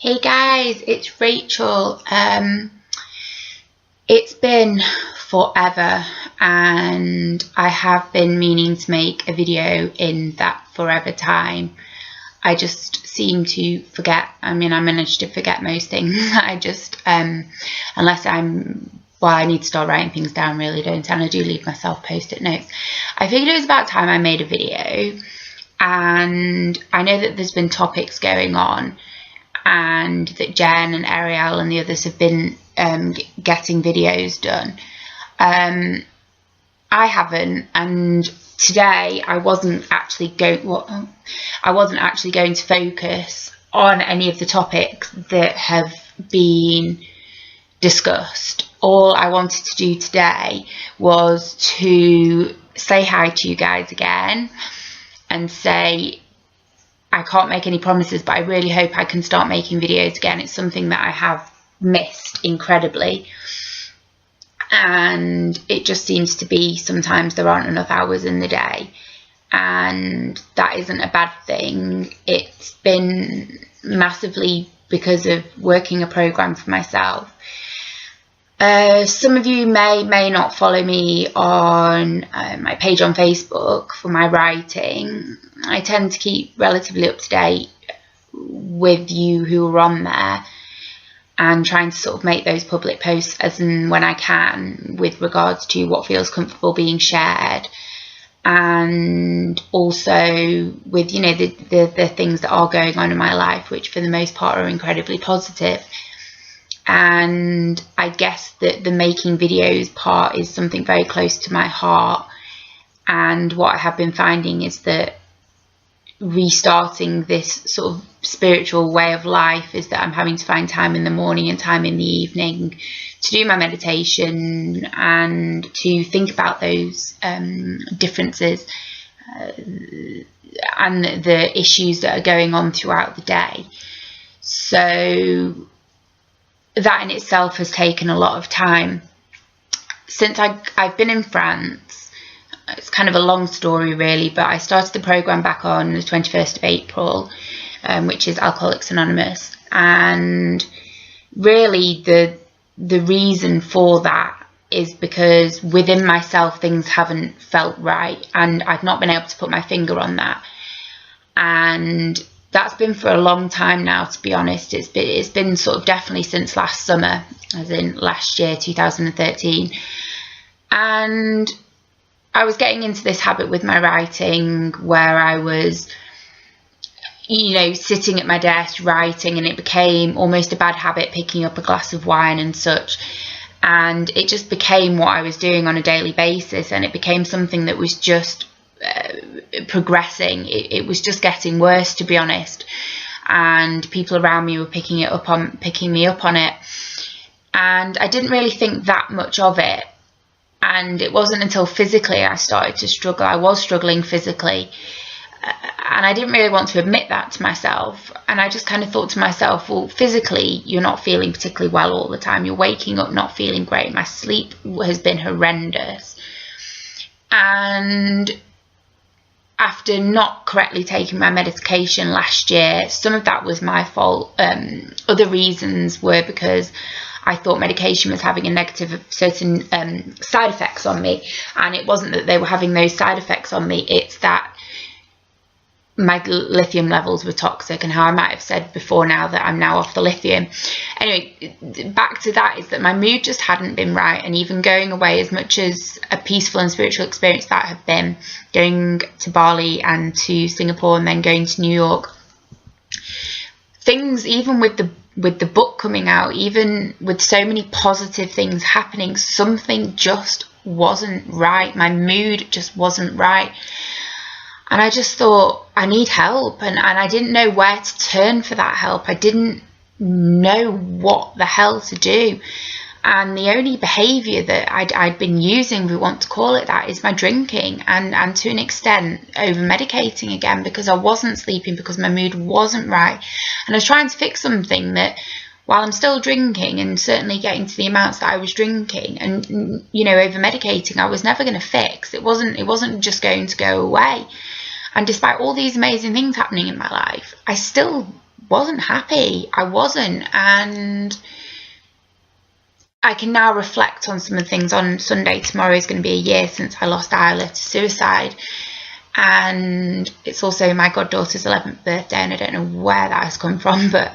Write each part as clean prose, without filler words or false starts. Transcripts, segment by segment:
Hey guys, it's Rachel. It's been forever and I have been meaning to make a video in that forever time. I just seem to forget. I manage to forget most things. I just, unless I need to start writing things down, really don't, and I do leave myself post-it notes. I figured it was about time I made a video, and I know that there's been topics going on, and that Jen and Ariel and the others have been getting videos done. I haven't, and today I wasn't actually going to focus on any of the topics that have been discussed. All I wanted to do today was to say hi to you guys again and say I can't make any promises, but I really hope I can start making videos again. It's something that I have missed incredibly, and it just seems to be sometimes there aren't enough hours in the day, and that isn't a bad thing. It's been massively because of working a program for myself. Some of you may not follow me on my page on Facebook for my writing. I tend to keep relatively up to date with you who are on there, and trying to sort of make those public posts as and when I can with regards to what feels comfortable being shared, and also with, you know, the things that are going on in my life, which for the most part are incredibly positive. And I guess that the making videos part is something very close to my heart, and what I have been finding is that restarting this sort of spiritual way of life is that I'm having to find time in the morning and time in the evening to do my meditation and to think about those differences and the issues that are going on throughout the day. So that in itself has taken a lot of time. Since I've been in France, it's kind of a long story really, but I started the program back on the 21st of April, which is Alcoholics Anonymous, and really the reason for that is because within myself things haven't felt right, and I've not been able to put my finger on that, and that's been for a long time now, to be honest. It's been sort of definitely since last summer, as in last year, 2013. And I was getting into this habit with my writing where I was, you know, sitting at my desk writing, and it became almost a bad habit, picking up a glass of wine and such. And it just became what I was doing on a daily basis, and it became something that was just progressing. It was just getting worse, to be honest, and people around me were picking me up on it, and I didn't really think that much of it. And it wasn't until physically I started to struggle. I was struggling physically, and I didn't really want to admit that to myself. And I just kind of thought to myself, well, physically you're not feeling particularly well all the time. You're waking up not feeling great. My sleep has been horrendous, and after not correctly taking my medication last year, some of that was my fault. Other reasons were because I thought medication was having a negative certain side effects on me, and it wasn't that they were having those side effects on me, it's that my lithium levels were toxic, and how I might have said before now that I'm now off the lithium. Anyway, back to that is that my mood just hadn't been right, and even going away, as much as a peaceful and spiritual experience that had been, going to Bali and to Singapore and then going to New York, things, even with the book coming out, even with so many positive things happening, something just wasn't right. My mood just wasn't right. And I just thought, I need help, and I didn't know where to turn for that help. I didn't know what the hell to do. And the only behaviour that I'd been using, if we want to call it that, is my drinking, and to an extent over-medicating again, because I wasn't sleeping, because my mood wasn't right. And I was trying to fix something that, while I'm still drinking and certainly getting to the amounts that I was drinking and, you know, over-medicating, I was never going to fix. It wasn't just going to go away. And despite all these amazing things happening in my life, I still wasn't happy. I wasn't. And I can now reflect on some of the things. On Sunday, tomorrow, is going to be a year since I lost Isla to suicide. And it's also my goddaughter's 11th birthday, and I don't know where that has come from, but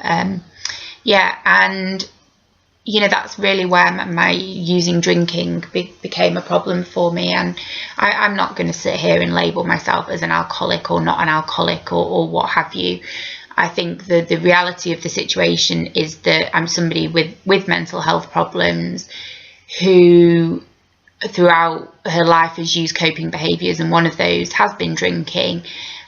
yeah. And you know, that's really where my using drinking became a problem for me. And I'm not going to sit here and label myself as an alcoholic or not an alcoholic or what have you. I think the reality of the situation is that I'm somebody with mental health problems who throughout her life has used coping behaviours, and one of those has been drinking.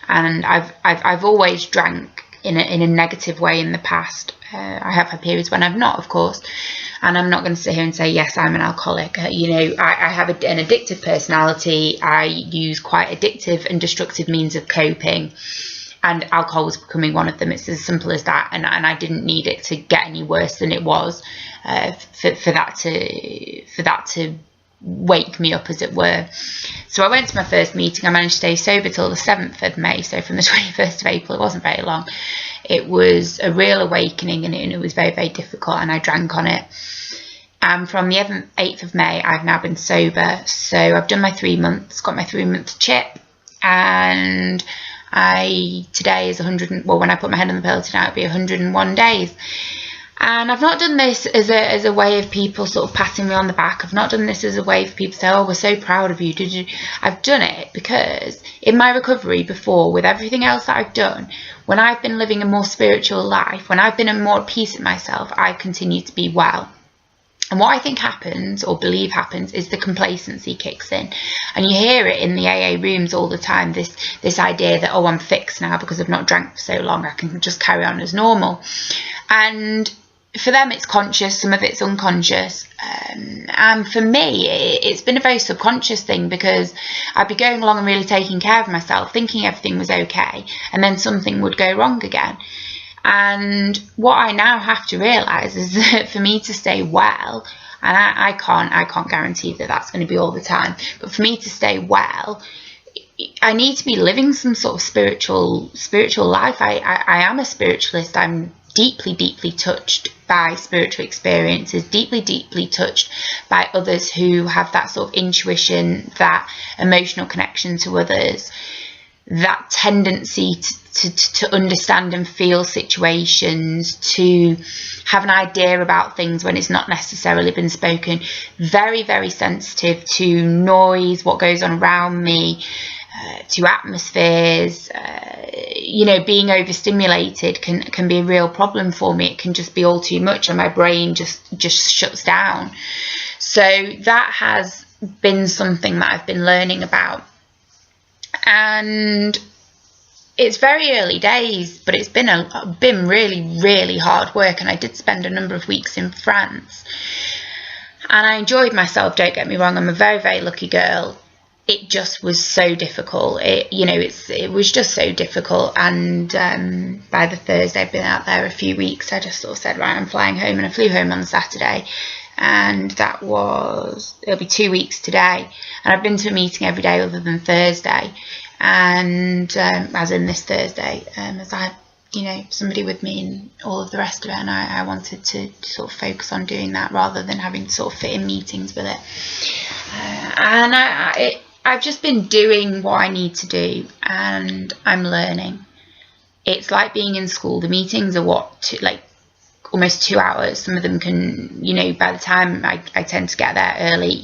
And I've always drank in a negative way in the past. I have had periods when I've not, of course, and I'm not going to sit here and say yes, I'm an alcoholic. You know, I have an addictive personality. I use quite addictive and destructive means of coping, and alcohol was becoming one of them. It's as simple as that. And I didn't need it to get any worse than it was for that to wake me up, as it were. So I went to my first meeting. I managed to stay sober till the 7th of May, so from the 21st of April. It wasn't very long. It was a real awakening, and it was very, very difficult, and I drank on it. And from the 8th of May, I've now been sober. So I've done my 3 months, got my 3-month chip, and today is 100, well, when I put my head on the pillow tonight, it'll be 101 days. And I've not done this as a way of people sort of patting me on the back. I've not done this as a way for people to say, oh, we're so proud of you. Did you? I've done it because in my recovery before, with everything else that I've done, when I've been living a more spiritual life, when I've been in more peace in myself, I've continued to be well. And what I think happens, or believe happens, is the complacency kicks in. And you hear it in the AA rooms all the time, this idea that, oh, I'm fixed now because I've not drank for so long, I can just carry on as normal. And for them, it's conscious, some of it's unconscious. And for me, it's been a very subconscious thing, because I'd be going along and really taking care of myself, thinking everything was okay, and then something would go wrong again. And what I now have to realise is that for me to stay well, and I can't guarantee that that's going to be all the time, but for me to stay well, I need to be living some sort of spiritual life. I am a spiritualist. I'm deeply touched by spiritual experiences, deeply touched by others who have that sort of intuition, that emotional connection to others, that tendency to understand and feel situations, to have an idea about things when it's not necessarily been spoken, very, very sensitive to noise, what goes on around me, to atmospheres. You know, being overstimulated can be a real problem for me. It can just be all too much, and my brain just shuts down. So that has been something that I've been learning about. And it's very early days, but it's been really hard work. And I did spend a number of weeks in France, and I enjoyed myself, don't get me wrong. I'm a very lucky girl. It just was so difficult. It was just so difficult. And by the Thursday, I'd been out there a few weeks, I just sort of said, right, I'm flying home. And I flew home on Saturday, and it'll be 2 weeks today. And I've been to a meeting every day other than Thursday, and as in this Thursday, as I had, somebody with me and all of the rest of it, and I wanted to sort of focus on doing that rather than having to sort of fit in meetings with it. And I've just been doing what I need to do, and I'm learning. It's like being in school. The meetings are almost 2 hours. Some of them can, by the time I tend to get there early,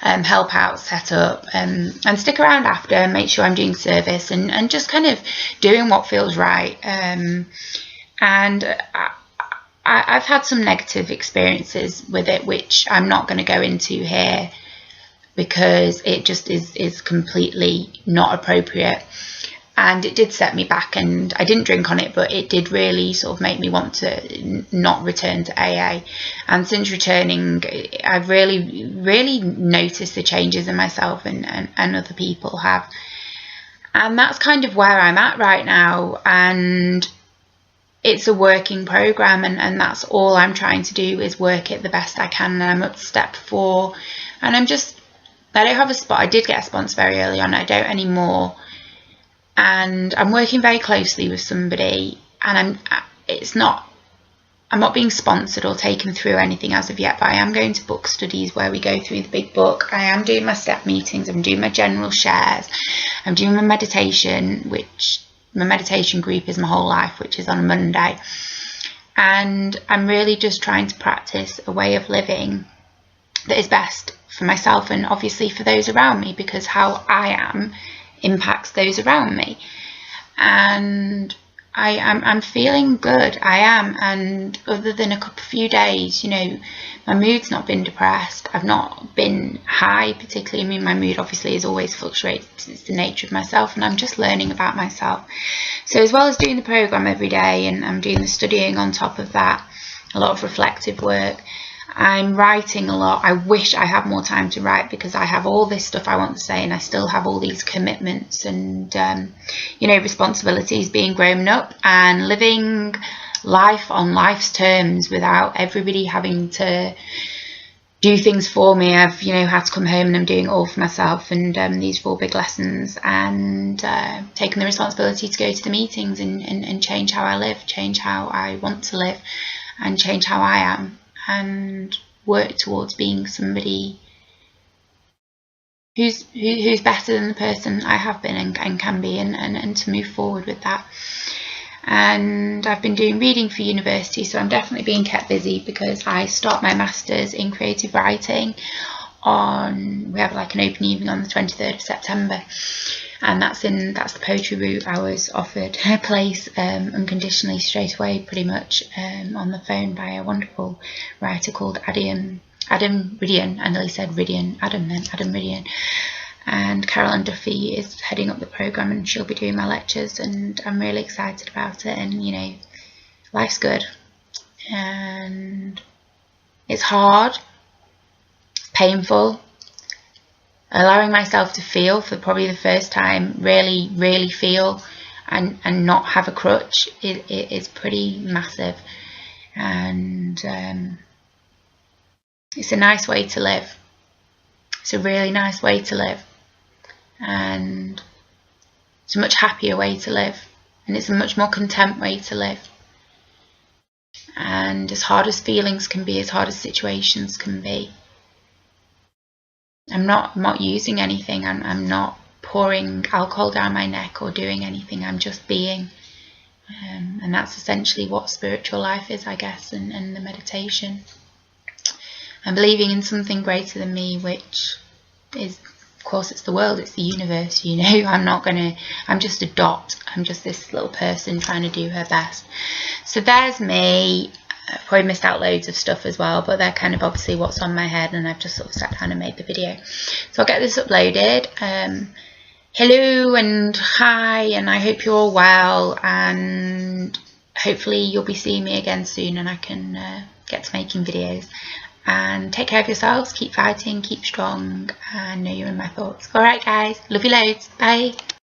help out, set up, and stick around after and make sure I'm doing service and just kind of doing what feels right. And I've had some negative experiences with it, which I'm not going to go into here, because it just is completely not appropriate. And it did set me back, and I didn't drink on it, but it did really sort of make me want to not return to AA. And since returning, I've really noticed the changes in myself, and other people have. And that's kind of where I'm at right now. And it's a working program, and that's all I'm trying to do is work it the best I can. And I'm up to step 4, and I don't have a spot. I did get a sponsor very early on. I don't anymore. And I'm working very closely with somebody and I'm not being sponsored or taken through anything as of yet, but I am going to book studies where we go through the big book. I am doing my step meetings, I'm doing my general shares, I'm doing my meditation, which my meditation group is my whole life, which is on a Monday. And I'm really just trying to practice a way of living that is best for myself and obviously for those around me, because how I am impacts those around me. And I'm feeling good, I am, and other than a few days, you know, my mood's not been depressed, I've not been high particularly. I mean, my mood obviously is always fluctuates, it's the nature of myself, and I'm just learning about myself. So as well as doing the programme every day, and I'm doing the studying on top of that, a lot of reflective work, I'm writing a lot. I wish I had more time to write, because I have all this stuff I want to say and I still have all these commitments and you know, responsibilities, being grown up and living life on life's terms without everybody having to do things for me. I've, you know, had to come home and I'm doing it all for myself, and these 4 big lessons, and taking the responsibility to go to the meetings and change how I live, change how I want to live, and change how I am, and work towards being somebody who's better than the person I have been and can be, and to move forward with that. And I've been doing reading for university, so I'm definitely being kept busy, because I start my masters in creative writing we have like an open evening on the 23rd of September, and that's the poetry route. I was offered a place unconditionally straight away, pretty much, on the phone by a wonderful writer called Adam Ridian. I nearly said Ridian, Adam Ridian. And Carolyn Duffy is heading up the programme, and she'll be doing my lectures, and I'm really excited about it. And you know, life's good, and it's hard, it's painful. Allowing myself to feel for probably the first time, really feel, and not have a crutch is pretty massive. And it's a nice way to live. It's a really nice way to live, and it's a much happier way to live, and it's a much more content way to live. And as hard as feelings can be, as hard as situations can be, I'm not using anything. I'm not pouring alcohol down my neck or doing anything. I'm just being, and that's essentially what spiritual life is, I guess, and the meditation. I'm believing in something greater than me, which is, of course, it's the world, it's the universe, you know. I'm just a dot. I'm just this little person trying to do her best. So there's me. I've probably missed out loads of stuff as well, but they're kind of obviously what's on my head, and I've just sort of sat down and made the video. So I'll get this uploaded. Hello and hi, and I hope you're all well, and hopefully you'll be seeing me again soon, and I can get to making videos. And take care of yourselves, keep fighting, keep strong, and know you're in my thoughts. Alright guys, love you loads, bye.